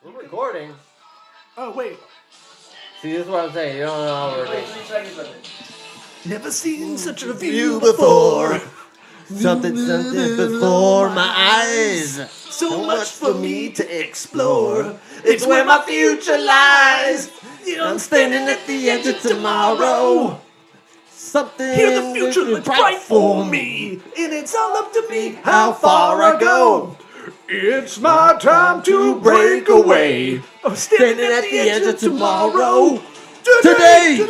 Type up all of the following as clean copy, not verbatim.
We're recording. Oh, wait. See, this is what I'm saying. You don't know how we're Wait, doing. 3 seconds of it. Never seen such a View view before. before. Something before my eyes. So much for me to explore. It's where my future lies. I'm standing at the edge of tomorrow. Something Here the future looks bright for me, and it's all up to me how far I go. It's my time to break away. I'm standing at the edge of tomorrow. Today.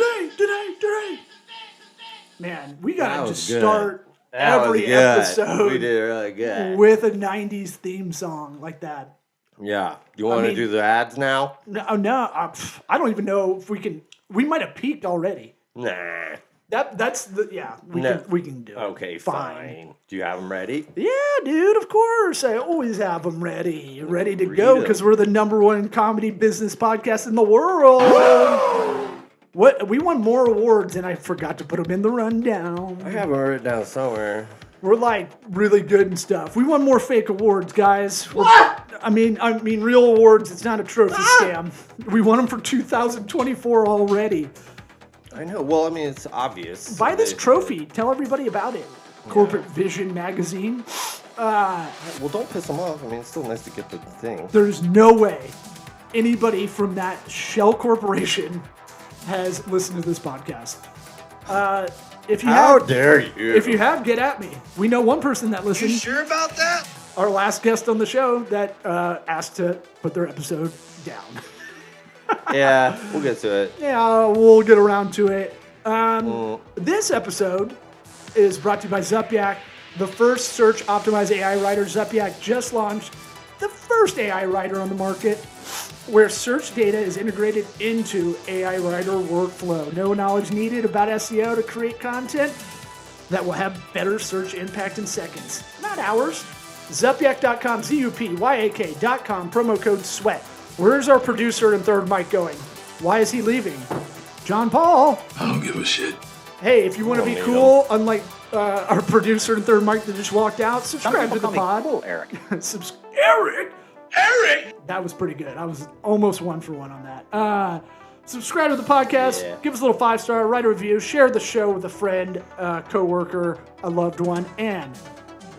Man, we That gotta was just good. start That was every good. episode We did really good. with a 90s theme song like that. Yeah. You want to mean- do the ads now? No, I don't even know if we can. We might have peaked already. Nah. That's the we can do it. Okay, fine. Do you have them ready? Yeah, dude, of course. I always have them ready to Read go 'em. because we're the #1 comedy business podcast in the world. What we won more awards and I forgot to put them in the rundown. I have them written down somewhere. We're like really good and stuff. We won more fake awards, guys. What? I mean real awards. It's not a trophy scam. We won them for 2024 already. I know. Well, I mean, it's obvious. Buy this trophy. Tell everybody about it. Corporate Vision magazine. Well, don't piss them off. I mean, it's still nice to get the thing. There's no way anybody from that shell corporation has listened to this podcast. If you How have, dare you? if you have, get at me. We know one person that You listened. sure about that? Our last guest on the show that asked to put their episode down. Yeah, we'll get to it. Yeah, we'll get around to it. This episode is brought to you by Zupyak, the first search optimized AI writer. Zupyak just launched the first AI writer on the market where search data is integrated into AI writer workflow. No knowledge needed about SEO to create content that will have better search impact in seconds, not hours. Zupyak.com, ZUPYAK.com, promo code SWEAT. Where's our producer and third mic going? Why is he leaving? John Paul. I don't give a shit. Hey, if you want to be need cool, unlike our producer and third mic that just walked out, subscribe to the pod. Cool, Eric. Eric! Eric! That was pretty good. I was almost 1 for 1 on that. Subscribe to the podcast. Yeah. Give us a little 5-star, write a review, share the show with a friend, coworker, a loved one, and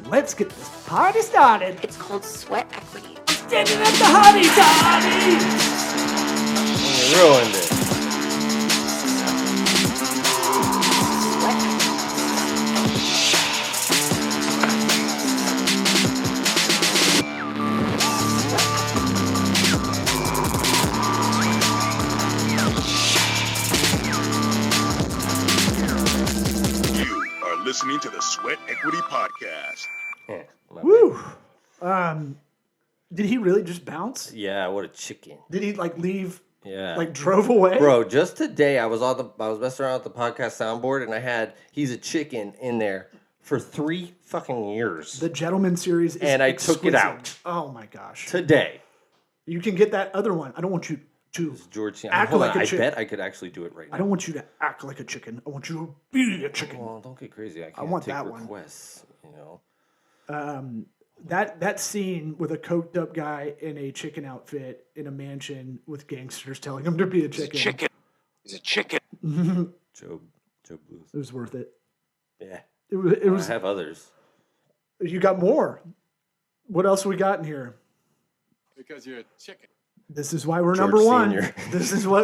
let's get this party started. It's called sweat equity. Standing at the hottie toddy. You ruined it. You are listening to the Sweat Equity Podcast. Yeah, my Woo. Did he really just bounce? bad. Yeah, what a chicken. Did he leave? Yeah. Drove away? Bro, just today I was messing around with the podcast soundboard and I had He's a Chicken in there for 3 fucking years. The Gentleman series is And I took it exquisite. out. Oh my gosh. Today. You can get that other one. I don't want you to George, Act hold like on, a I chick. bet I could actually do it right I now. don't want you to act like a chicken. I want you to be a chicken. Well, don't get crazy. I can't want take that one. requests, you know. That scene with a coked up guy in a chicken outfit in a mansion with gangsters telling him to be a chicken. He's a chicken. Joe Bluth. It was worth it. Yeah. It was. I have others. You got more. What else we got in here? Because you're a chicken. This is why we're George number one. Senior. This is why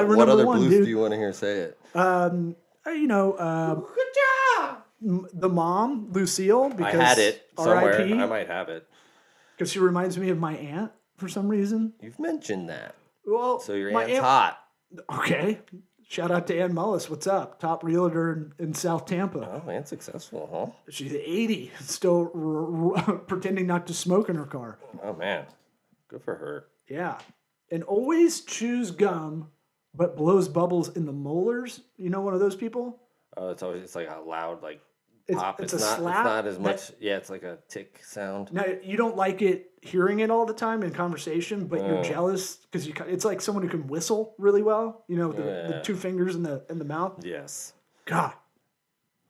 we're What number other one, Bluth dude. do you want to hear say it? Good job. The mom, Lucille, I because had it somewhere. R.I.P. I might have it. Because she reminds me of my aunt for some reason. You've mentioned that. Well, So your my aunt's hot. Okay. Shout out to Ann Mullis. What's up? Top realtor in South Tampa. Oh, and successful, huh? She's 80, still pretending not to smoke in her car. Oh, man. Good for her. Yeah. And always chews gum, but blows bubbles in the molars. You know one of those people? Oh, it's like a loud, like, It's- pop. it's It's, a not, slap it's not as that- much. Yeah, it's like a tick sound. Now, you don't like it hearing it all the time in conversation, but you're jealous because it's like someone who can whistle really well, you know, with the Yeah. 2 fingers in the mouth. Yes. God,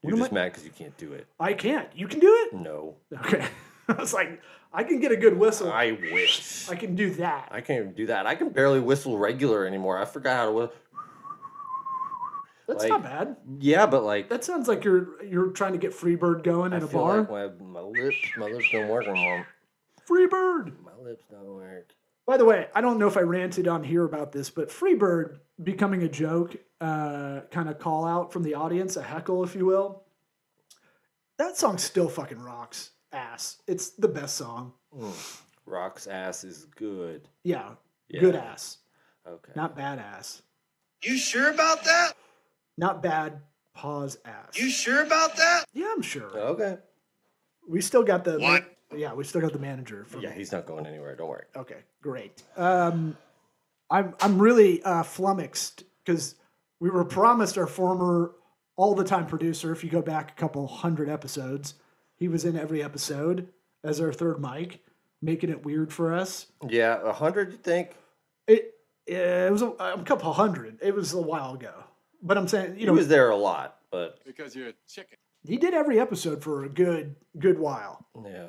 You're am just I- mad because you can't do it. I can't. You can do it? No. Okay. I was like, I can get a good whistle. I wish. I can do that. I can't even do that. I can barely whistle regular anymore. I forgot how to whistle. That's like- not bad. Yeah, but like That sounds like you're trying to get Freebird going I in a feel bar. like my lips don't work anymore. Freebird. My lips don't work. By the way, I don't know if I ranted on here about this, but Freebird becoming a joke, kind of call out from the audience, a heckle, if you will. That song still fucking rocks ass. It's the best song. Rock's ass is good. Yeah, Yeah. good ass, Okay. not bad ass. You sure about that? Not bad. Pause ass. You sure about that? Yeah, I'm sure. Okay. We still got the What? Yeah, we still got the manager. From, Yeah, he's not going anywhere. Don't worry. Okay, great. I'm really flummoxed because we were promised our former all the time producer. If you go back a couple hundred episodes, he was in every episode as our third mic, making it weird for us. Yeah, 100. You think? It was a couple hundred. It was a while ago, but I'm saying He was there a lot, but Because you're a chicken. he did every episode for a good while yeah.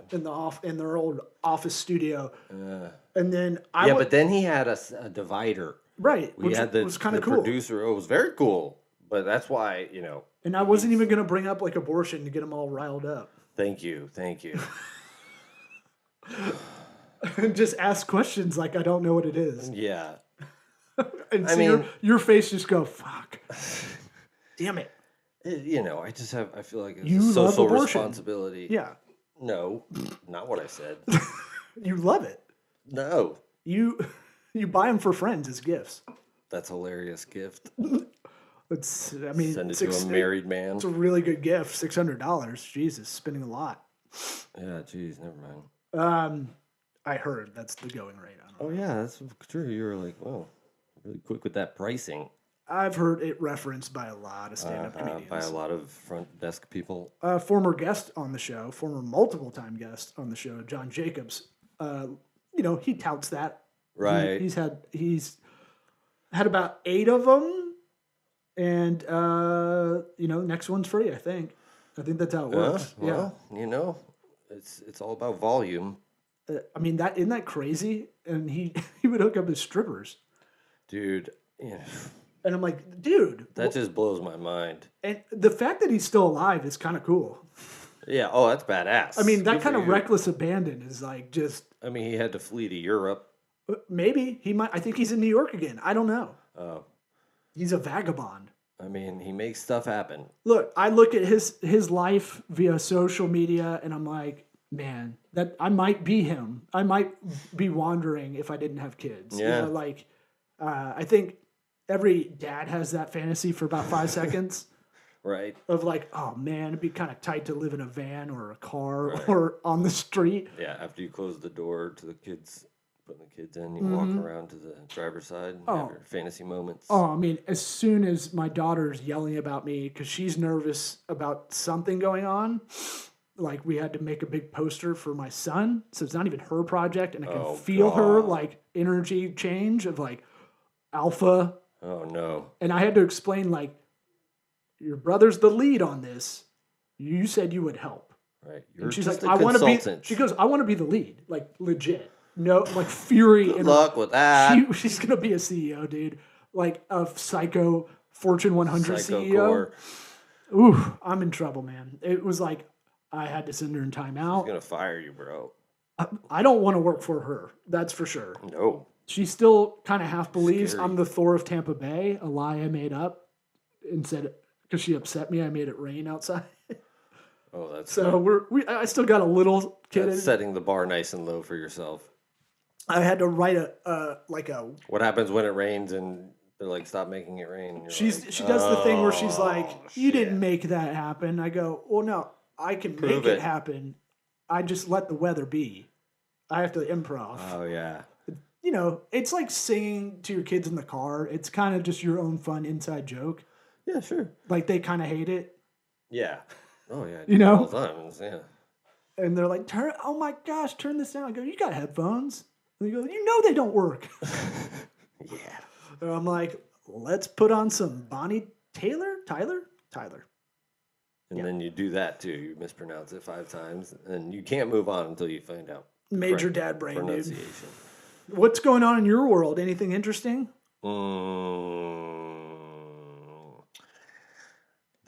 in their old office studio, Yeah, and then but then he had a divider. right, We which had the, was kind the of cool. producer. It was very cool, but that's why And I wasn't even going to bring up like abortion to get them all riled up. Thank you. Just ask questions like I don't know what it is. Yeah. And I so mean- your face just go, fuck. Damn it. I just have. I feel like it's You a love social abortion. responsibility. Yeah. No, not what I said. You love it. No, You buy them for friends as gifts. that's a hilarious gift. It's I mean Send it to a married man. It's a really good gift. $600. Jesus, spending a lot. Yeah, geez, never mind. I heard that's the going rate on it. Oh yeah, that's true. You were like, well, really quick with that pricing. I've heard it referenced by a lot of stand-up comedians. By a lot of front desk people. Former guest on the show, former multiple-time guest on the show, John Jacobs. He touts that. Right. He's had about 8 of them, and next one's free. I think that's how it works. Well, it's all about volume, I mean isn't that crazy? And he would hook up his strippers, dude. and I'm like, dude, That just blows my mind. and the fact that he's still alive is kind of cool. Yeah. Oh, that's badass. I mean, that Good kind for of you. reckless abandon is like just I mean, he had to flee to Europe. maybe he might. I think he's in New York again. I don't know. Oh, He's a vagabond. I mean, he makes stuff happen. Look, I look at his life via social media, and I'm like, man, that I might be him. I might be wandering if I didn't have kids. Yeah. I think every dad has that fantasy for about 5 seconds Right. of like, oh man, it'd be kind of tight to live in a van or a car or on the street. Yeah. After you close the door to the kids, putting the kids in, you walk around to the driver's side and have your fantasy moments. Oh, I mean, as soon as my daughter's yelling about me because she's nervous about something going on, like we had to make a big poster for my son, so it's not even her project, and I can Oh, feel her God. like energy change of like alpha, Oh no. and I had to explain like, your brother's the lead on this. You said you would help, Right. You're and she's just like, a I want to be. consultant. She goes, I want to be the lead, like legit. No, like fury. Good in her- luck with that. She's gonna be a CEO, dude. Like a psycho Fortune 100 Psycho CEO. core. Ooh, I'm in trouble, man. It was like I had to send her in He's timeout. gonna fire you, bro. I don't want to work for her. That's for sure. No. She still kind of half believes Scary. I'm the Thor of Tampa Bay, a lie I made up and said because she upset me, I made it rain outside. Oh, that's So I still got a little kid. that's setting the bar nice and low for yourself. I had to write a What happens when it rains and they're like, stop making it rain? And you're she like, does the thing where she's like, "Oh, "You shit." didn't make that happen." I go, "Well, no, I can Prove make it it. happen. I just let the weather be. I have to improv." Oh yeah. It's like singing to your kids in the car. It's kind of just your own fun inside joke. Yeah, sure. Like they kind of hate it, Yeah. Oh yeah. I You do know? all the time. Yeah. and they're like, "Turn! Oh my gosh, turn this down!" I go, "You got headphones?" And they go, they don't work." Yeah. And I'm like, "Let's put on some Bonnie Tyler." And then you do that too. You mispronounce it 5 times, and you can't move on until you find out. Major correct dad brain, dude. pronunciation. What's going on in your world? Anything interesting? The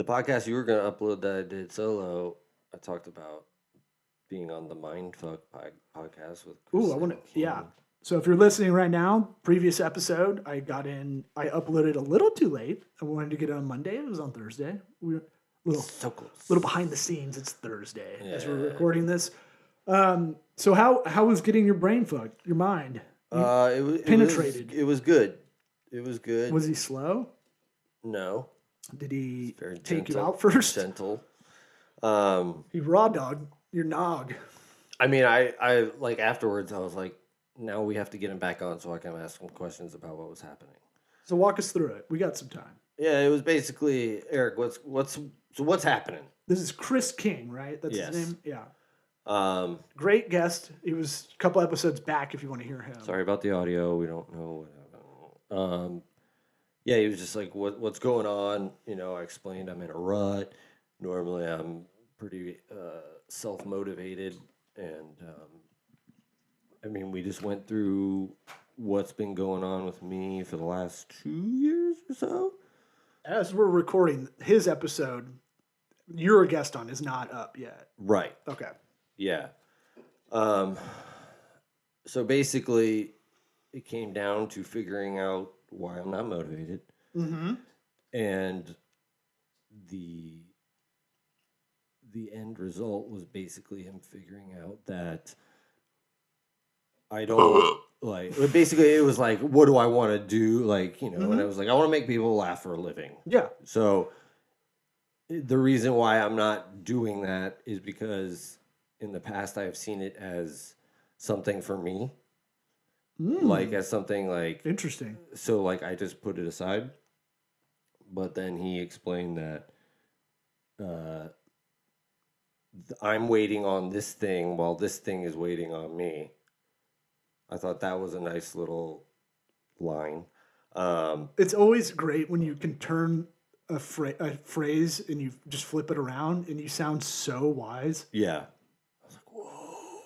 podcast you were going to upload that I did solo, I talked about being on the Mindfuck podcast with Chris. Ooh, I want to. Yeah. So if you're listening right now, previous episode, I uploaded a little too late. I wanted to get it on Monday. It was on Thursday. We were So close. little behind the scenes. It's Thursday as we're Yeah. recording this. So how was getting your brain fucked? Your mind? Penetrated. It was good. It was good. Was he slow? No. Did he Very take you gentle, out first? Gentle. He raw dog your nog. I mean, I like afterwards. I was like, now we have to get him back on so I can ask him questions about what was happening. So walk us through it. We got some time. Yeah, it was basically Eric. What's happening? This is Chris King, right? That's Yes. his name. Yeah. Great guest. He was a couple episodes back. If you want to hear him. Sorry about the audio. We don't know what happened. Yeah, he was just like, what's going on? You know, I explained I'm in a rut. Normally, I'm pretty self-motivated, and I mean, we just went through what's been going on with me for the last 2 years or so. As we're recording his episode, you're a guest on is not up yet. Right. Okay. Yeah. So basically, it came down to figuring out why I'm not motivated. Mm-hmm. And the end result was basically him figuring out that I don't like. Basically, it was like, what do I want to do? Like, you know, and I was like, I want to make people laugh for a living. Yeah. So the reason why I'm not doing that is because in the past I have seen it as something for me, like as something like Interesting. so like I just put it aside. But then he explained that I'm waiting on this thing while this thing is waiting on me. I thought that was a nice little line. It's always great when you can turn a phrase and you just flip it around and you sound so wise. Yeah.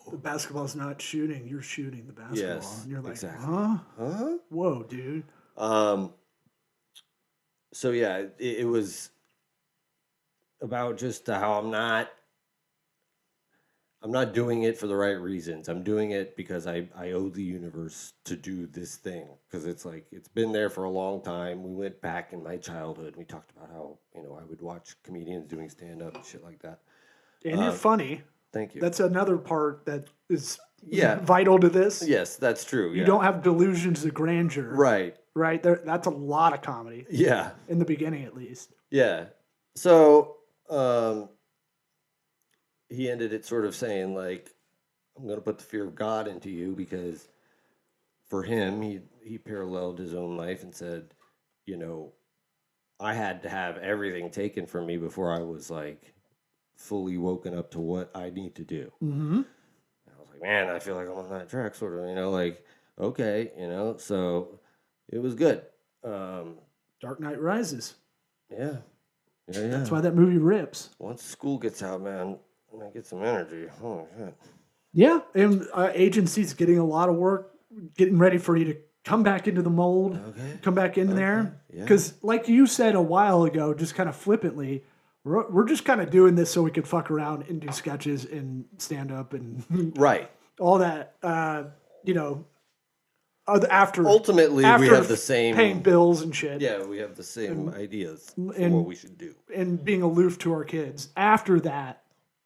The basketball's not shooting. You're shooting the basketball. Yes, And you're like, exactly. huh? Huh? Whoa, dude. So yeah, it was about just how I'm not doing it for the right reasons. I'm doing it because I owe the universe to do this thing. Because it's like, it's been there for a long time. We went back in my childhood. We talked about how, you know, I would watch comedians doing stand-up and shit like that. And you're funny. Thank you. That's another part that is Yeah. vital to this. Yes, that's true. You don't have delusions of grandeur. Right. Right? That's a lot of comedy. Yeah. In the beginning, at least. Yeah. So he ended it sort of saying, like, I'm going to put the fear of God into you, because for him, he paralleled his own life and said, you know, I had to have everything taken from me before I was like fully woken up to what I need to do. Mm-hmm. And I was like, man, I feel like I'm on that track, sort of, you know, like, okay, you know, so it was good. Dark Knight Rises. Yeah. Yeah. That's why that movie rips. Once school gets out, man, I get some energy. Holy shit. Yeah, and agency's getting a lot of work, getting ready for you to come back into the mold, Okay. come back in there. Yeah. Because like you said a while ago, just kind of flippantly, we're just kind of doing this so we could fuck around and do sketches and stand up and Right. all that, you know, after Ultimately, we have the same paying bills and shit. Yeah, we have the same ideas for and- what we should do. And being aloof to our kids. After that,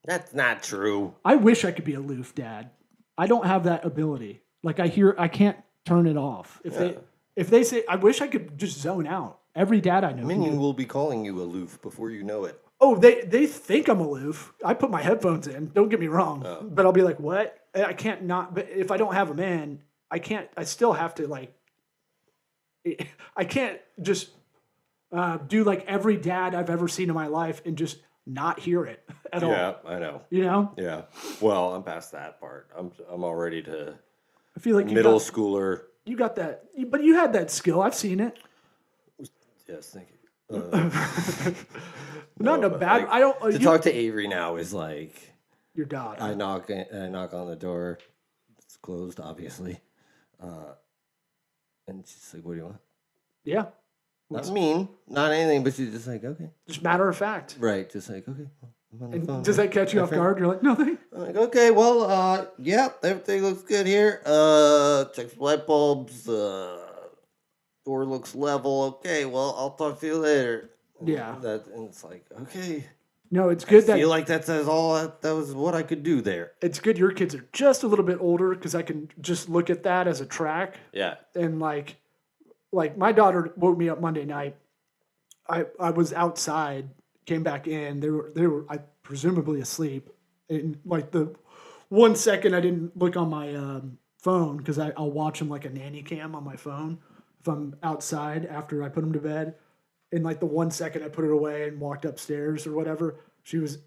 That's not true. I wish I could be aloof, Dad. I don't have that ability. Like I can't turn it off. If they say, I wish I could just zone out. Every dad I know. can Minion do- will be calling you aloof before you know it. Oh, they think I'm aloof. I put my headphones in. Don't get me wrong. But I'll be like, what? I can't not. But if I don't have a man, I can't. I still have to like. I can't just do like every dad I've ever seen in my life and just not hear it at all. Yeah, I know. You know, Yeah. Well, I'm past that part. I'm already to I feel like middle schooler. You got that, but you had that skill. I've seen it. Yes, thank you. Not in a but, bad. like, I don't. to talk to Avery now is like your dog. I knock on the door. It's closed, obviously, and she's like, "What do you want?" Yeah, Not mean, not anything, but she's just like, "Okay." just matter of fact. Right, just like, "Okay." I'm on the phone. And does that catch you off guard? You're like, nothing. I'm like, okay, well, yeah, everything looks good here. Check the light bulbs. Door looks level. Okay, well, I'll talk to you later. Yeah. And it's like, okay. No, it's good I feel like that says all that was what I could do there. it's good your kids are just a little bit older because I can just look at that as a track. Yeah. And like my daughter woke me up Monday night. I was outside, came back in. They were I presumably asleep. And like the 1 second I didn't look on my phone because I'll watch them like a nanny cam on my phone if I'm outside after I put them to bed. And like the 1 second I put it away and walked upstairs or whatever, she was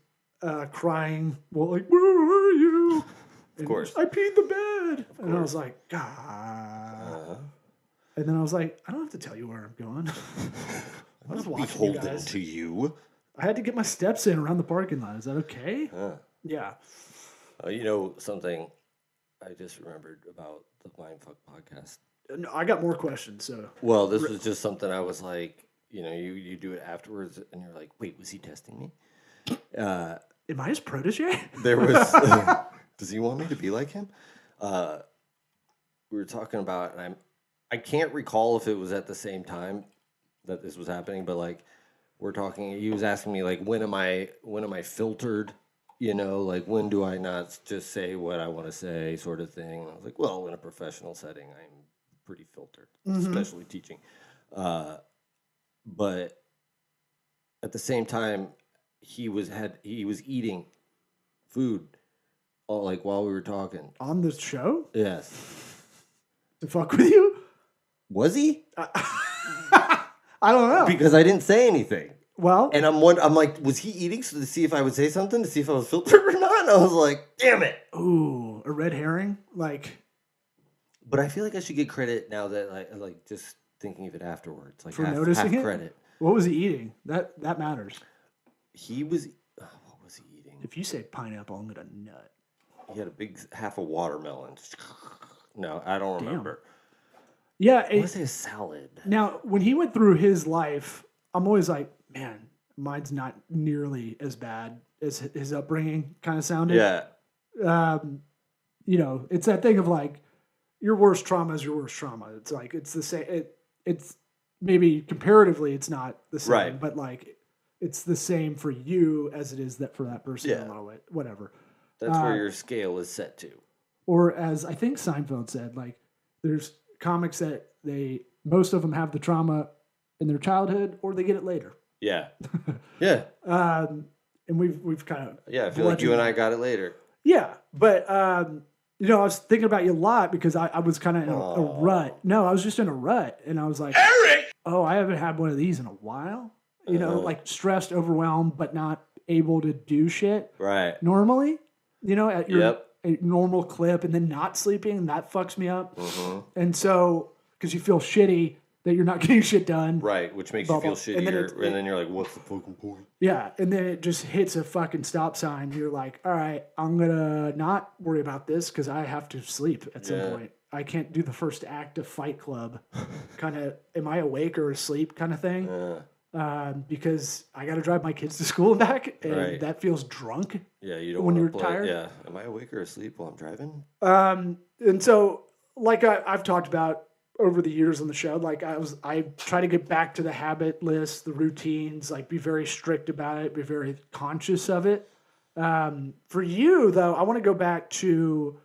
crying. Well, like, where are you? Of course. I peed the bed. And I was like, God. And then I was like, I don't have to tell you where I'm going. I was watching you Beholden guys. to you. I had to get my steps in around the parking lot. Is that okay? Yeah. You know something I just remembered about the Mindfuck podcast. No, I got more questions. So Well, this was just something I was like, you do it afterwards, and you're like, wait, was he testing me? am I his protege? There was. Does he want me to be like him? We were talking about, and I can't recall if it was at the same time that this was happening, but like we're talking. He was asking me like, when am I filtered? Like when do I not just say what I want to say, sort of thing. And I was like, well, in a professional setting, I'm pretty filtered, especially teaching. But at the same time, he was eating food, like while we were talking. On the show? Yes. To fuck with you? Was he? I don't know. Because I didn't say anything, Well, and I'm like, was he eating to see if I would say something to see if I was filtered or not? And I was like, damn it. ooh, a red herring? Like, But I feel like I should get credit now that I like just thinking of it afterwards, like for half noticing it? credit. What was he eating? That matters. He was. What was he eating? If you say pineapple, I'm gonna nut. He had a big half a watermelon. No, I don't remember. Yeah. I want to say a salad. Now, when he went through his life, I'm always like, man, mine's not nearly as bad as his upbringing kind of sounded. Yeah. It's that thing of like, your worst trauma is your worst trauma. It's like, it's the same. It's maybe comparatively, it's not the same, Right. but like, it's the same for you as it is that for that person. Yeah. In a lot of way, whatever. That's where your scale is set to. Or as I think Seinfeld said, like there's comics that most of them have the trauma in their childhood or they get it later. Yeah. Yeah. And we've kind of Yeah. I feel like you and I got it later. yeah, but I was thinking about you a lot because I was kind of in a rut. No, I was just in a rut, and I was like, Eric, oh, I haven't had one of these in a while. Like stressed, overwhelmed, but not able to do shit Right. normally. At your Yep. a normal clip, and then not sleeping, and that fucks me up. Mm-hmm. And so, because you feel shitty that you're not getting shit done. Right. Which makes Blah, you feel blah. And then shittier. And then you're like, what's the fucking point? Yeah, and then it just hits a fucking stop sign. You're like, all right, I'm gonna not worry about this because I have to sleep at some Yeah. point. I can't do the first act of Fight Club. Kind of, am I awake or asleep? Kind of thing. Because I got to drive my kids to school and back, and Right. that feels drunk. Yeah. You don't When wanna you're play. tired? Yeah. Am I awake or asleep while I'm driving? And so, like I've talked about over the years on the show, like I try to get back to the habit list, the routines, like be very strict about it, be very conscious of it. For you though, I want to go back to,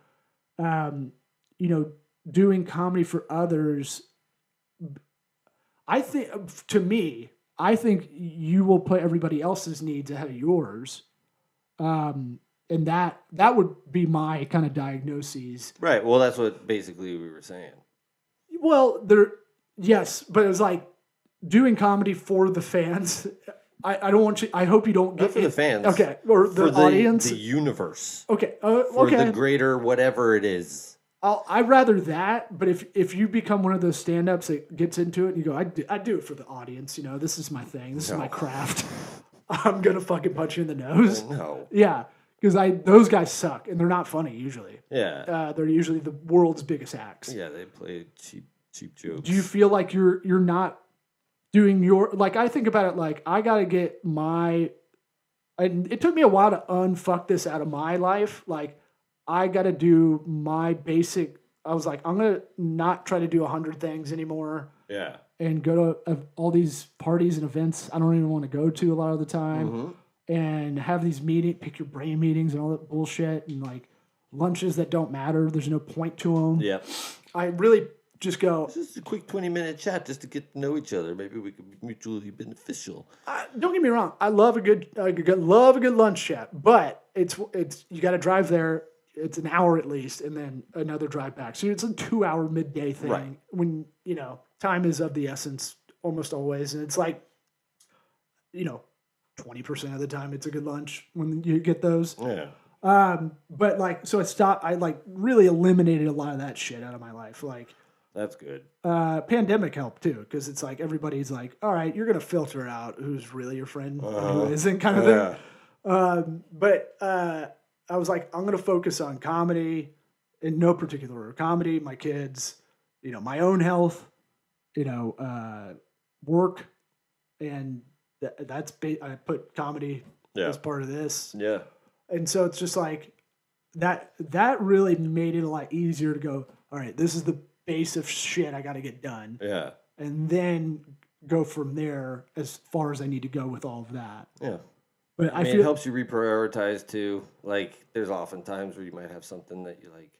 doing comedy for others. I think you will put everybody else's needs ahead of yours. And that would be my kind of diagnoses. Right. Well, that's what basically we were saying. Well, yes, but it was like doing comedy for the fans. I don't want you. I hope you don't Not get for the fans. Okay, or the For audience. the universe. Okay, For okay. the greater whatever it is. I'd rather that. But if you become one of those stand-ups that gets into it and you go, I do it for the audience. This is my thing. This is my craft. I'm gonna fucking punch you in the nose. No. Yeah, because those guys suck and they're not funny usually. Yeah. They're usually the world's biggest acts. Yeah, they play cheap jokes. Do you feel like you're not doing your like? I think about it like I gotta get my. And it took me a while to unfuck this out of my life. Like I gotta do my basic. I was like, I'm gonna not try to do 100 things anymore. Yeah. And go to all these parties and events I don't even want to go to a lot of the time, and have these pick your brain meetings and all that bullshit, and like lunches that don't matter. There's no point to them. Yep. I really just go. This is a quick 20-minute chat just to get to know each other. Maybe we could be mutually beneficial. Don't get me wrong. I love a good lunch chat, but it's you got to drive there. It's an hour at least, and then another drive back. So it's a 2-hour midday thing. Right. When time is of the essence almost always, and it's like 20% of the time it's a good lunch when you get those. Yeah. But like, so I like really eliminated a lot of that shit out of my life. Like, That's good. pandemic helped too, because it's like everybody's like, all right, you're gonna filter out who's really your friend and who isn't, kind of thing. But I was like, I'm gonna focus on comedy in no particular order. Comedy, my kids, my own health, work, and I put comedy as part of this. Yeah. And so it's just like that really made it a lot easier to go, all right, this is the base of shit I got to get done. Yeah. And then go from there as far as I need to go with all of that. Yeah. But I mean, it helps you reprioritize too. Like, there's often times where you might have something that you're like,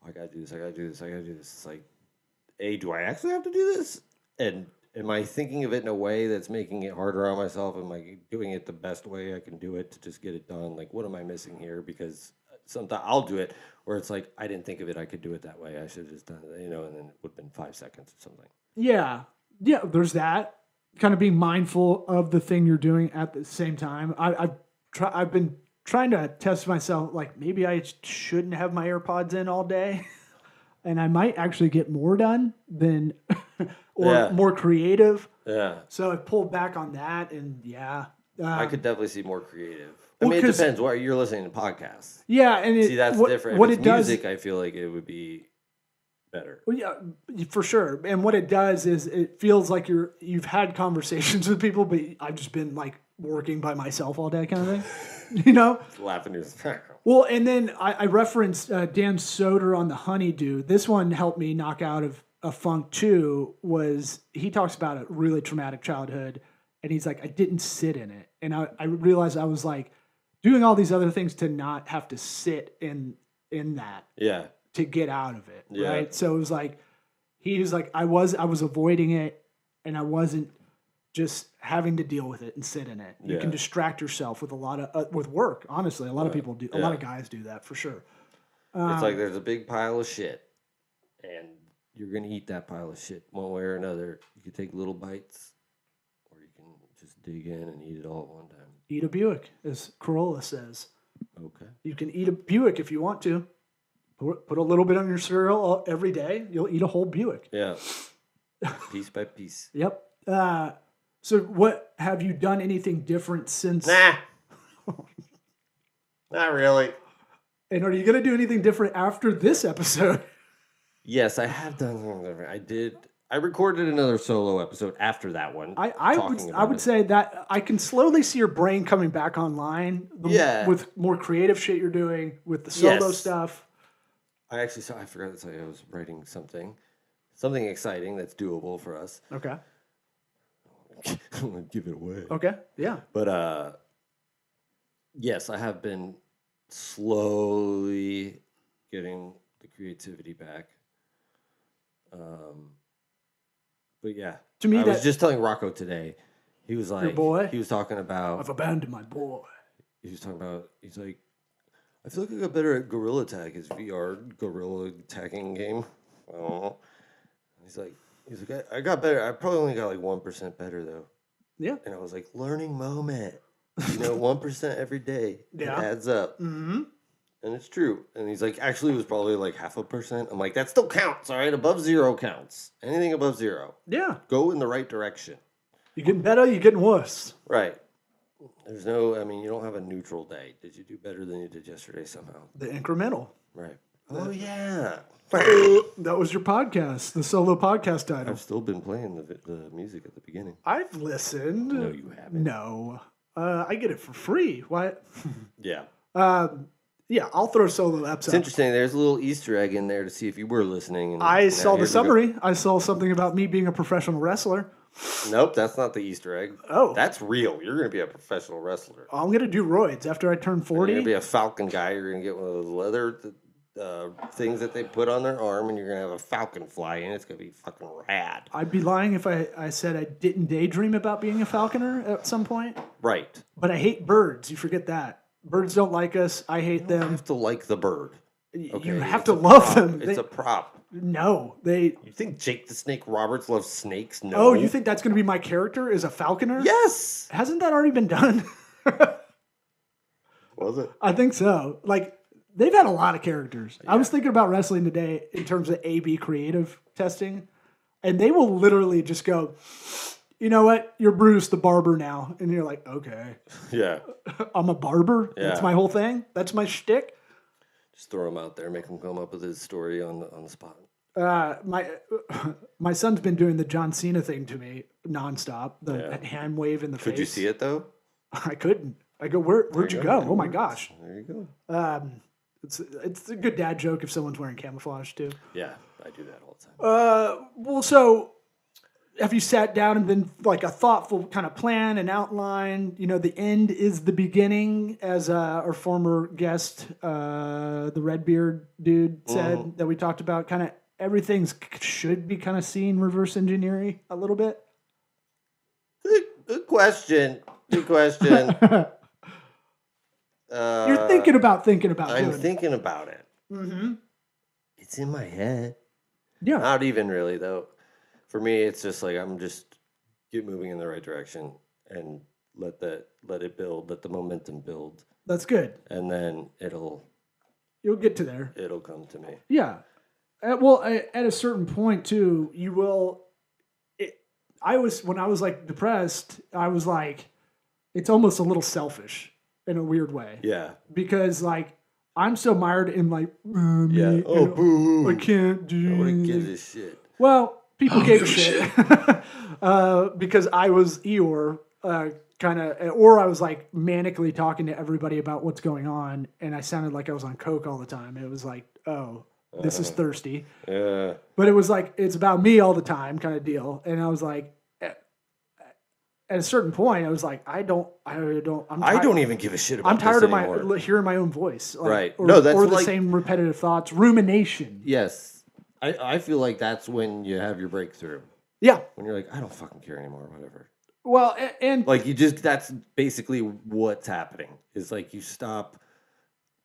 I gotta do this, I gotta do this, I gotta do this. It's like, do I actually have to do this? And am I thinking of it in a way that's making it harder on myself? Am I doing it the best way I can do it to just get it done? Like, what am I missing here? Because sometimes I'll do it where it's like, I didn't think of it, I could do it that way. I should have just done it, and then it would have been 5 seconds or something. Yeah. Yeah, there's that. Kind of being mindful of the thing you're doing at the same time. I've been trying to test myself, like maybe I shouldn't have my AirPods in all day, and I might actually get more done than or more creative. Yeah. So I pulled back on that, and I could definitely see more creative. I mean, it depends. What you're listening to podcasts. Yeah, and see, that's different. What if it's it does, music, I feel like it would be better. Well, yeah, for sure. And what it does is it feels like you've had conversations with people, but I've just been like working by myself all day, kind of thing. Laughing is well, and then I referenced Dan Soder on the Honeydew. This one helped me knock out of a funk too. Was he talks about a really traumatic childhood, and he's like, I didn't sit in it, and I realized I was like doing all these other things to not have to sit in that. Yeah. To get out of it, yeah. Right? So it was like he was like I was avoiding it, and I wasn't just having to deal with it and sit in it. You can distract yourself with a lot of with work. Honestly, a lot of people do. A lot of guys do that for sure. It's like there's a big pile of shit, and you're gonna eat that pile of shit one way or another. You can take little bites, or you can just dig in and eat it all at one time. Eat a Buick, as Corolla says. Okay. You can eat a Buick if you want to. Put a little bit on your cereal every day. You'll eat a whole Buick. Yeah. Piece by piece. Yep. So what, have you done anything different since? Nah. Not really. And are you going to do anything different after this episode? Yes, I have done something different. I recorded another solo episode after that one. I would say that I can slowly see your brain coming back online. With more creative shit you're doing, with the solo stuff. I forgot to tell you I was writing something exciting that's doable for us. Okay. I'm going to give it away. Okay, yeah. But, yes, I have been slowly getting the creativity back. But, yeah. To me, I was just telling Rocco today. He was like... Your boy? He was talking about... I've abandoned my boy. He was talking about... He's like... I feel like I got better at Gorilla Tag, his VR gorilla tagging game. I don't know. He's like, I got better. I probably only got like 1% better though. Yeah. And I was like, learning moment. 1% every day. Yeah. It adds up. Mm-hmm. And it's true. And he's like, actually, it was probably like 0.5%. I'm like, that still counts, all right? Above 0 counts. Anything above 0. Yeah. Go in the right direction. You're getting better, you're getting worse. Right. There's no, I mean, you don't have a neutral day. Did you do better than you did yesterday somehow? The incremental. Right. Oh, yeah. That was your podcast, the solo podcast title. I've still been playing the music at the beginning. I've listened. No, you haven't. No. I get it for free. Why? Yeah. Yeah, I'll throw solo eps It's up. interesting. There's a little Easter egg in there to see if you were listening. And I now saw the here's a go- summary. I saw something about me being a professional wrestler. Nope, that's not the Easter egg. Oh. That's real. You're going to be a professional wrestler. I'm going to do roids after I turn You're 40. going to be a Falcon guy. You're going to get one of those leather things that they put on their arm, and you're going to have a Falcon fly in. It's going to be fucking rad. I'd be lying if I said I didn't daydream about being a falconer at some point. Right. But I hate birds. You forget that. Birds don't like us. I hate You them. have to like the bird. Okay? You have It's to a love prop. them. It's a prop. No, they. You think Jake the Snake Roberts loves snakes? No. Oh, you think that's going to be my character? Is a falconer? Yes. Hasn't that already been done? Was it? I think so. Like they've had a lot of characters. I was thinking about wrestling today in terms of A/B creative testing, and they will literally just go, "You know what? You're Bruce the barber now," and you're like, "Okay, Yeah. I'm a barber. That's Yeah. my whole thing. That's my shtick." Just throw him out there, make him come up with his story on the spot. My son's been doing the John Cena thing to me nonstop. The hand wave in the face. Could you see it though? I couldn't. I go, where'd you go? Oh my gosh. There you go. It's a good dad joke if someone's wearing camouflage too. Yeah, I do that all the time. Well, so have you sat down and been like a thoughtful kind of plan and outline? You know, the end is the beginning, as our former guest, the Redbeard dude, said that we talked about. Kind of everything's should be kind of seen reverse engineering a little bit. Good question. Good question. You're thinking about I'm doing it. thinking about it. Mm-hmm. It's in my head. Yeah. Not even really though. For me, it's just like I'm just get moving in the right direction and let it build, let the momentum build, That's good. and then You'll get to there. it'll come to me. Yeah. At a certain point too, you will. When I was like depressed, I was like, it's almost a little selfish in a weird way. Yeah. Because like I'm so mired in like, Yeah. Oh, boo. I can't do. Nobody gives a shit. Well, people gave a shit because I was Eeyore, kind of, or I was like manically talking to everybody about what's going on, and I sounded like I was on coke all the time. It was like, oh, this is thirsty, Yeah. but it was like it's about me all the time, kind of deal. And I was like, at a certain point, I was like, I don't even give a shit about I'm tired this of anymore. hearing my own voice, like, Right. Or, No, that's or the like- same repetitive thoughts, rumination. Yes. I feel like that's when you have your breakthrough. Yeah. When you're like, I don't fucking care anymore, whatever. Well, and Like that's basically what's happening. Is like you stop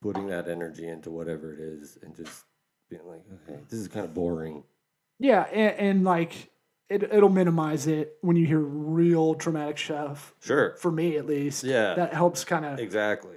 putting that energy into whatever it is and just being like, okay, this is kind of boring. yeah, and like it'll minimize it when you hear real traumatic stuff. Sure. For me, at least. Yeah. That helps kind of, Exactly.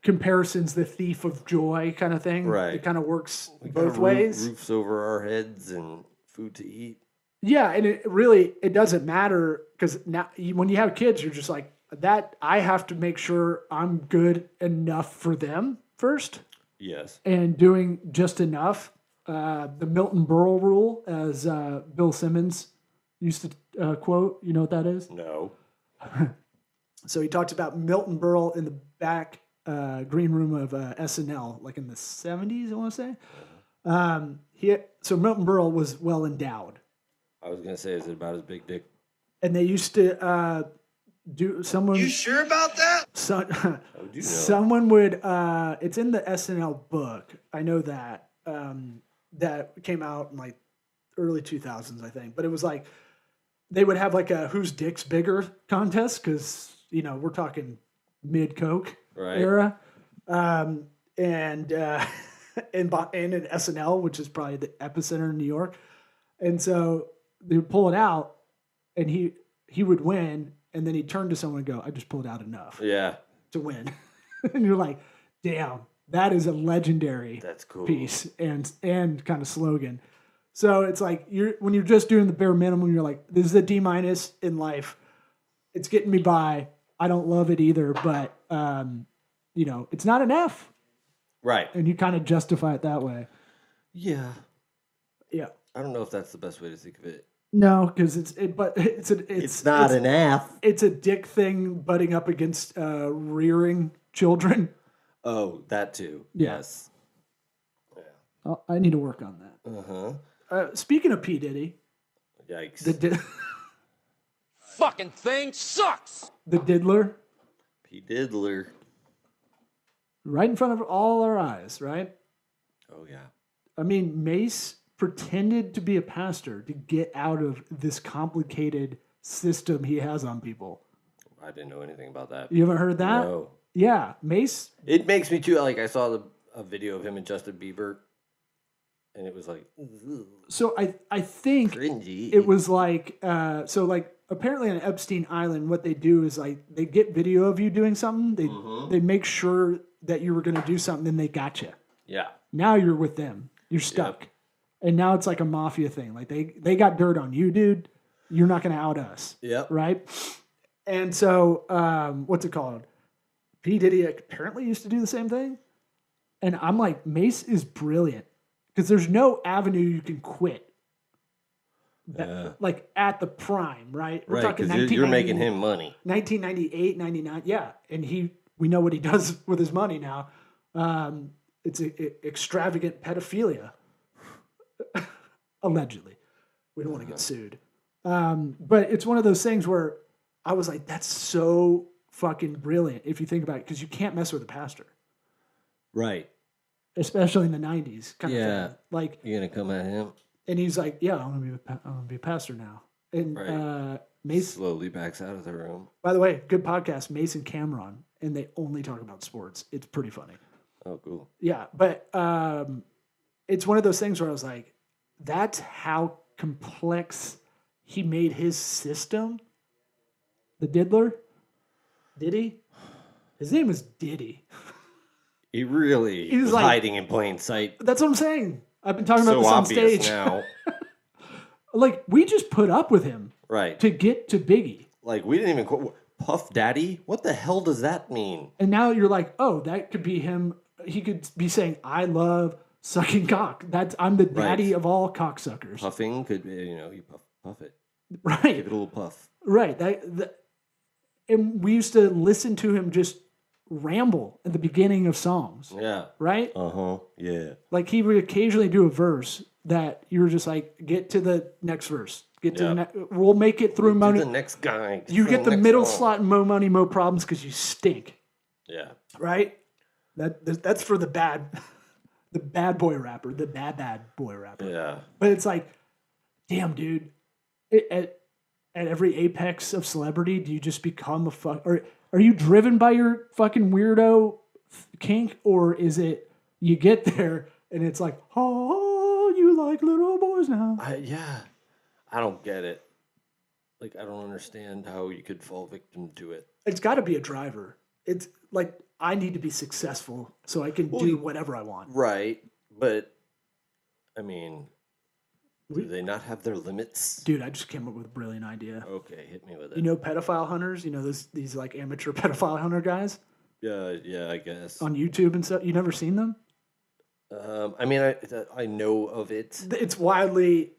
comparisons the thief of joy kind of thing. Right. It kind of works We got both ways. Roofs over our heads and food to eat. Yeah, and it doesn't matter because now when you have kids, you're just like that. I have to make sure I'm good enough for them first, Yes. and doing just enough. The Milton Berle rule, as Bill Simmons used to quote. You know what that is? No. So he talks about Milton Berle in the back green room of SNL, like in the 70s, I want to say. So Milton Berle was well endowed. I was gonna say, is it about his big dick? And they used to do someone. You sure about that? How would you know? Someone would. It's in the SNL book. I know that that came out in like early 2000s, I think. But it was like they would have like a whose dick's bigger contest because we're talking mid Coke Right. era, and in SNL, which is probably the epicenter in New York, and so they would pull it out, and he would win, and then he'd turn to someone and go, "I just pulled out enough Yeah. to win," and you're like, "Damn, that is a legendary That's cool. piece and kind of slogan." So it's like when you're just doing the bare minimum, you're like, "This is a D- in life. It's getting me by. I don't love it either, but it's not an F, Right. and you kind of justify it that way. Yeah. Yeah. I don't know if that's the best way to think of it. No, because it's not an F. It's a dick thing butting up against rearing children. Oh, that too. Yeah. Yes. I need to work on that. Uh-huh. Speaking of P. Diddy, Yikes. the Fucking thing sucks. diddler, P. Diddler. right in front of all our eyes, right? Oh, yeah. I mean, Mace pretended to be a pastor to get out of this complicated system he has on people. I didn't know anything about that. You haven't heard that? No. Yeah, Mace. It makes me too, like, I saw a video of him and Justin Bieber, and it was like, ugh, So I think cringy. it was like, apparently on Epstein Island, what they do is like, they get video of you doing something. They make sure that you were going to do something, and they got you. Yeah. Now you're with them. You're stuck. And now it's like a mafia thing. Like they got dirt on you, dude. You're not going to out us. Yep. Right? And so, what's it called? P. Diddy apparently used to do the same thing. And I'm like, Mace is brilliant because there's no avenue you can quit. Like at the prime, right? We're Right, talking because you're making him money. 1998, 99. Yeah. And we know what he does with his money now. It's extravagant pedophilia. Allegedly. We don't want to get sued. But it's one of those things where I was like, that's so fucking brilliant if you think about it, because you can't mess with a pastor, Right. especially in the 90s kind of Yeah. thing. Like, You're going to come at him? and he's like, yeah, I'm gonna be a pastor now. And Right. Mace, Slowly backs out of the room. by the way, good podcast, Mace and Cameron, and they only talk about sports. It's pretty funny. Oh, cool. Yeah, but it's one of those things where I was like, that's how complex he made his system. The diddler, Diddy, his name was Diddy. He really He was was like- hiding in plain sight. That's what I'm saying. I've been talking about So this on obvious stage. now. Like, we just put up with him Right. to get to Biggie. Like, we didn't even... Puff Daddy? What the hell does that mean? And now you're like, oh, that could be him. He could be saying, I love sucking cock. I'm the daddy of all cocksuckers. Puffing could be, you puff it. Give Right. it a little puff. Right. And we used to listen to him just ramble at the beginning of songs. Yeah. Right? Uh-huh. Yeah. Like he would occasionally do a verse that you were just like, get to the next verse. Get to the we'll make it through To money. the next guy. You get the next middle one. slot and Mo Money, Mo Problems because you stink. Yeah. Right? That's for the bad boy rapper, the bad boy rapper. Yeah. But it's like, damn, dude. At every apex of celebrity, do you just become or are you driven by your fucking weirdo kink, or is it you get there and it's like, oh, you like little boys now? I don't get it. Like, I don't understand how you could fall victim to it. It's got to be a driver. It's like I need to be successful so I can do whatever I want. Right. But, I mean, do they not have their limits? Dude, I just came up with a brilliant idea. Okay, hit me with it. You know, pedophile hunters. You know these like amateur pedophile hunter guys Yeah, I guess. on YouTube and stuff. You never seen them? I mean, I know of it. It's wildly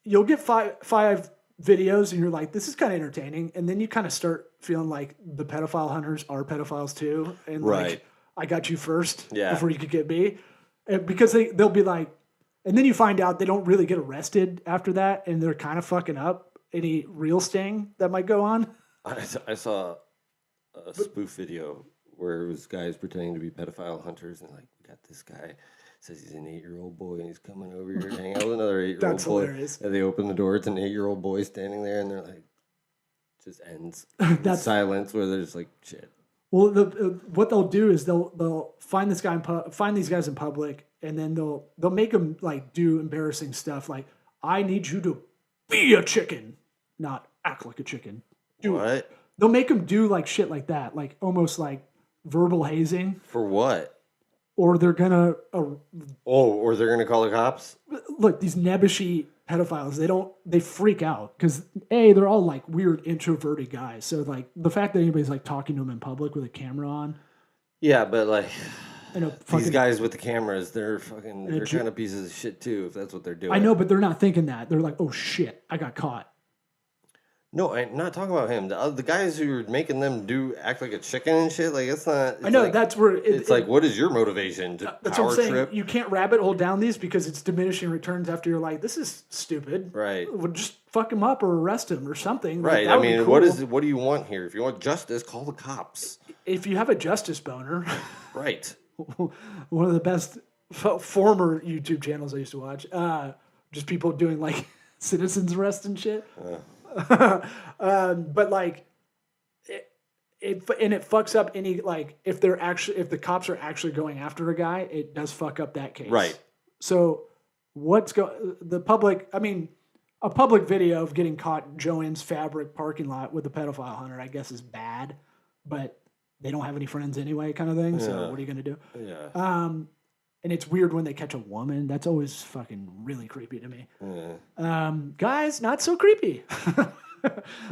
You'll get five videos and you're like, this is kind of entertaining, and then you kind of start feeling like the pedophile hunters are pedophiles too, and Right. like I got you first Yeah. before you could get me, and because they'll be like, and then you find out they don't really get arrested after that, and they're kind of fucking up any real sting that might go on. I saw a spoof video where it was guys pretending to be pedophile hunters, and like, we got this guy says he's an 8-year-old boy and he's coming over here to hang out with another 8-year-old That's boy. hilarious. And they open the door, it's an 8-year-old boy standing there, and they're like, just ends. That's- silence where they're just like, shit. Well, what they'll do is they'll find this guy find these guys in public, and then they'll make them like do embarrassing stuff like, I need you to be a chicken, not act like a chicken. What? They'll make them do like shit like that, like almost like verbal hazing, For what? or they're gonna Oh, or they're gonna call the cops? look these nebbishy pedophiles, they freak out because they're all like weird introverted guys. So like the fact that anybody's like talking to them in public with a camera on, Yeah, but like and a these fucking, guys with the cameras, they're ju- kind of pieces of shit too. If that's what they're doing. I know, but they're not thinking that. They're like, oh shit, I got caught. No, I'm not talking about him. The guys who are making them act like a chicken and shit. Like it's not. I know like, that's where it's like, what is your motivation to that's power what I'm saying. trip? You can't rabbit hole down these because it's diminishing returns after you're like, this is stupid. Right. Well, just fuck him up or arrest him or something. Like, Right. that I would be mean, cool. what do you want here? If you want justice, call the cops. If you have a justice boner, Right. one of the best former YouTube channels I used to watch, just people doing like citizens arrest and shit. But like, it fucks up any, like, if the cops are actually going after a guy, it does fuck up that case. Right. So a public video of getting caught in Joann's Fabric parking lot with a pedophile hunter, I guess is bad, but they don't have any friends anyway, kind of thing. So Yeah. what are you going to do? Yeah. And it's weird when they catch a woman. That's always fucking really creepy to me. Yeah. Guys, not so creepy.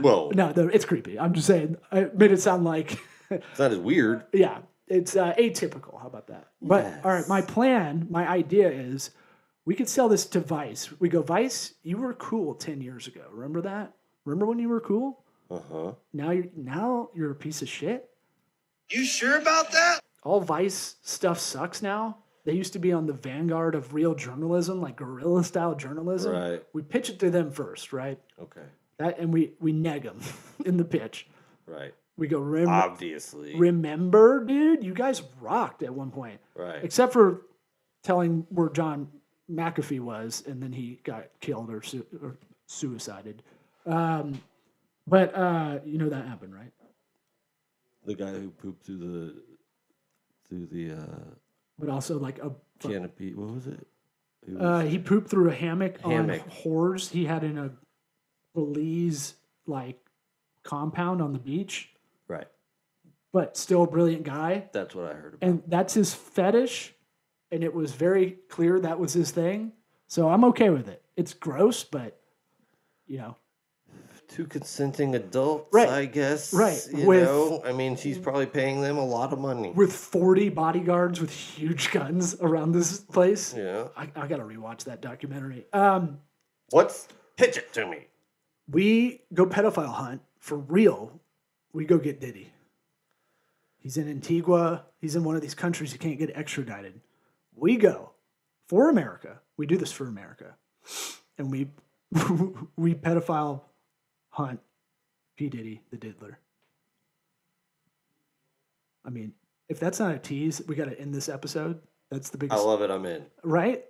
Well, No, it's creepy. I'm just saying. I made it sound like, it's not as weird. yeah, it's atypical. How about that? But Yes. all right, my idea is we could sell this to Vice. We go, Vice, you were cool 10 years ago. Remember that? Remember when you were cool? Uh-huh. Now you're a piece of shit. You sure about that? All Vice stuff sucks now. They used to be on the vanguard of real journalism, like guerrilla style journalism. Right. We pitch it to them first, right? Okay. And we neg them in the pitch. Right. We go, Obviously. remember, dude, you guys rocked at one point. Right. Except for telling where John McAfee was, and then he got killed or suicided. But you know that happened, right? The guy who pooped through the But also like canopy. What was it? he pooped through a hammock on Hammock. whores he had in a Belize like compound on the beach. Right. But still a brilliant guy. That's what I heard about. And that's his fetish, and it was very clear that was his thing. So I'm okay with it. It's gross, but you know, Two consenting adults, Right. I guess. Right. You With- know, I mean, she's probably paying them a lot of money. with 40 bodyguards with huge guns around this place. Yeah. I got to rewatch that documentary. Pitch it to me. We go pedophile hunt for real. We go get Diddy. He's in Antigua. He's in one of these countries you can't get extradited. We go for America. We do this for America. And we we pedophile hunt P. Diddy, the diddler. I mean, if that's not a tease, we got to end this episode. That's the I biggest, love it. I'm in. right?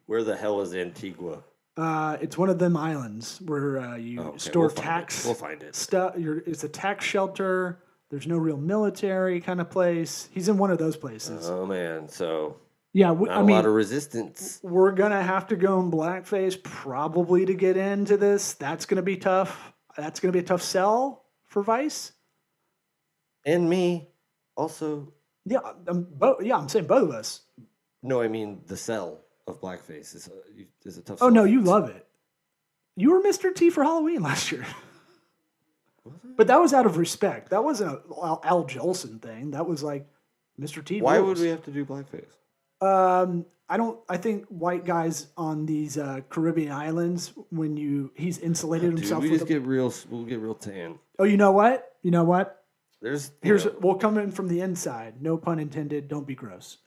Where the hell is Antigua? It's one of them islands where you Okay, store we'll find tax. it. We'll find it. Stuff. It's a tax shelter. There's no real military kind of place. He's in one of those places. Oh man, so Yeah, not I a mean, lot of resistance. we're gonna have to go in blackface probably to get into this. That's gonna be tough. That's gonna be a tough sell for Vice. And me, also. Yeah, I'm saying both of us. No, I mean the sell of blackface is a tough. Oh sell. no, you love it. You were Mr. T for Halloween last year. But that was out of respect. That wasn't a Al Jolson thing. That was like Mr. T. Why rules. would we have to do blackface? I think white guys on these Caribbean islands, he's insulated Dude, himself we with just get real. We'll get real tan. Oh, you know what? There's We'll come in from the inside. No pun intended. Don't be gross.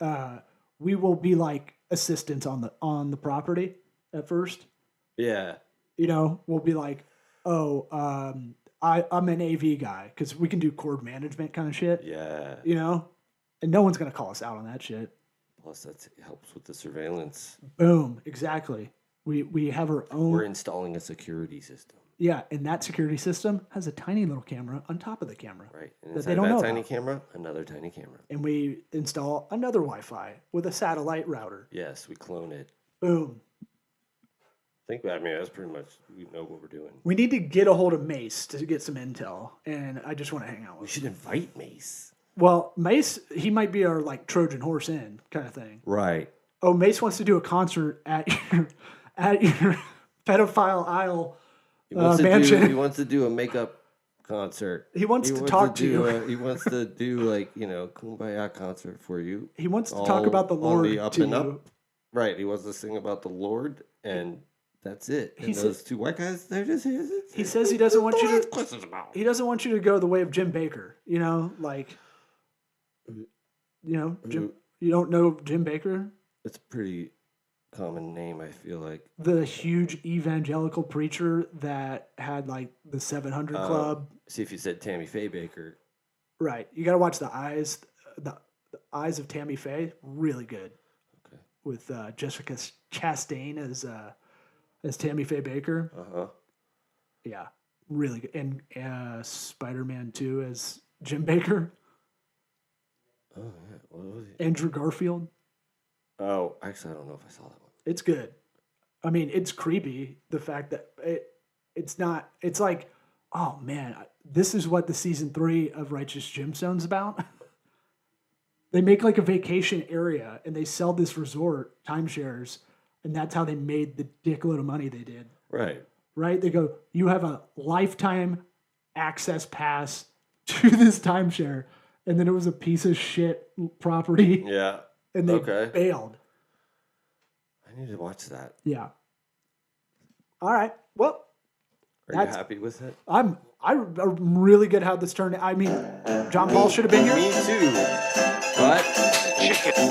We will be like assistants on the property at first. yeah. We'll be like, I'm an AV guy because we can do cord management kind of shit. Yeah. And no one's gonna call us out on that shit. Plus, that helps with the surveillance. Boom, exactly. We have our own. We're installing a security system, Yeah, and that security system has a tiny little camera on top of the camera. right? And That inside they don't know that tiny about. camera, another tiny camera. And we install another Wi-Fi with a satellite router. Yes, we clone it. Boom. That's pretty much, we know what we're doing. We need to get a hold of Mace to get some intel, and I just want to hang out We with him. should invite Mace. Well, Mace, he might be our like Trojan horse in kind of thing. Right. Oh, Mace wants to do a concert at your pedophile aisle He wants, mansion. he wants to do a makeup concert. He wants to talk to you. He wants to do like, Kumbaya concert for you. He wants to talk about the Lord to you. Right. He wants to sing about the Lord, and that's it. And He those two white guys, they're just here. He says he doesn't want you to. Questions about. He doesn't want you to go the way of Jim Baker. Jim. You don't know Jim Baker, It's a pretty common name, I feel like. the huge evangelical preacher that had like the 700 Club. See, if you said Tammy Faye Baker, Right. You got to watch the eyes of Tammy Faye. Really good. Okay. With Jessica Chastain as Tammy Faye Baker. uh-huh. Yeah, really good. And Spider-Man 2 as Jim Baker. Oh, yeah. What was it? Andrew Garfield. Oh, actually, I don't know if I saw that one. It's good. I mean, it's creepy. The fact that it's not. It's like, oh man, this is what the season 3 of Righteous Gemstone's about. They make like a vacation area and they sell this resort timeshares, and that's how they made the dickload of money they did. Right. Right? They go, you have a lifetime access pass to this timeshare, and then it was a piece of shit property, Yeah. and they Okay. bailed. I need to watch that. Yeah. All right. Well, Are you happy with it? I'm really good how this turned. I mean, John Paul should have been here. Me too. But Chicken.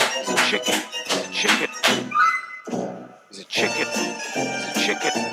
Is it chicken? Is it chicken?